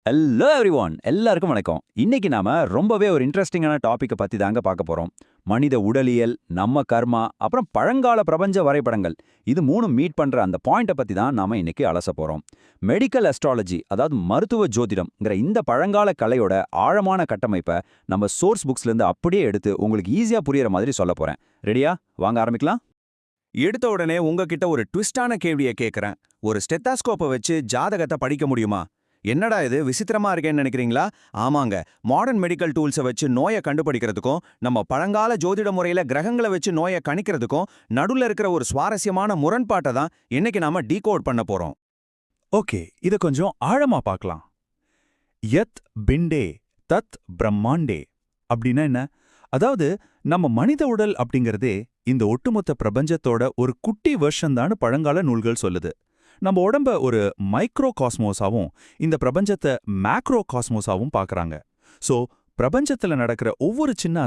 Hello everyone, எல்லாருக்கும் வணக்கம். இன்னைக்கு நாம ரொம்பவே ஒரு இன்ட்ரெஸ்டிங்கான டாபிக்கை பத்தி தாங்க பார்க்க போறோம். மனித உடலியல், நம்ம கர்மா, அப்புறம் பழங்கால பிரபஞ்ச வரைபடங்கள். இது மூணும் மீட் பண்ற அந்த பாயிண்ட்டை பத்தி தான் நாம இன்னைக்கு அலச போறோம். மெடிக்கல் அஸ்ட்ராலஜி, அதாவது மருத்துவ ஜோதிடம்ங்கிற இந்த பழங்கால கலையோட ஆழமான கட்டமைப்பை நம்ம சோர்ஸ் புக்ஸ்ல இருந்து அப்படியே எடுத்து உங்களுக்கு ஈஸியா புரியுற மாதிரி சொல்ல போறேன். ரெடியா? வாங்க ஆரம்பிக்கலாம். எடுத்த உடனே உங்ககிட்ட ஒரு ட்விஸ்டான கேள்வியை கேட்கறேன். ஒரு ஸ்டெத்தாஸ்கோப்பை வச்சு ஜாதகத்தை படிக்க முடியுமா? என்னடா இது விசித்திரமா இருக்கேன்னு நினைக்கிறீங்களா? ஆமாங்க, மாடர்ன் மெடிக்கல் டூல்ஸை வச்சு நோயை கண்டுபிடிக்கிறதுக்கும் நம்ம பழங்கால ஜோதிட முறையில கிரகங்களை வச்சு நோயை கணிக்கிறதுக்கும் நடுவில் இருக்கிற ஒரு சுவாரஸ்யமான முரண்பாட்டை தான் இன்னைக்கு நாம டீகோட் பண்ண போறோம். ஓகே, இத கொஞ்சம் ஆழமா பார்க்கலாம். யத் பிண்டே தத் பிரம்மாண்டே அப்படின்னா என்ன? அதாவது நம்ம மனித உடல் அப்படிங்கறதே இந்த ஒட்டுமொத்த பிரபஞ்சத்தோட ஒரு குட்டி வெர்ஷன் தான் பழங்கால நூல்கள் சொல்லுது. நம்ம உடம்ப ஒரு மைக்ரோ காஸ்மோஸாவும் இந்த பிரபஞ்சத்தை மேக்ரோ காஸ்மோஸாவும் பார்க்கறாங்க. சோ பிரபஞ்சத்துல நடக்கிற ஒவ்வொரு சின்ன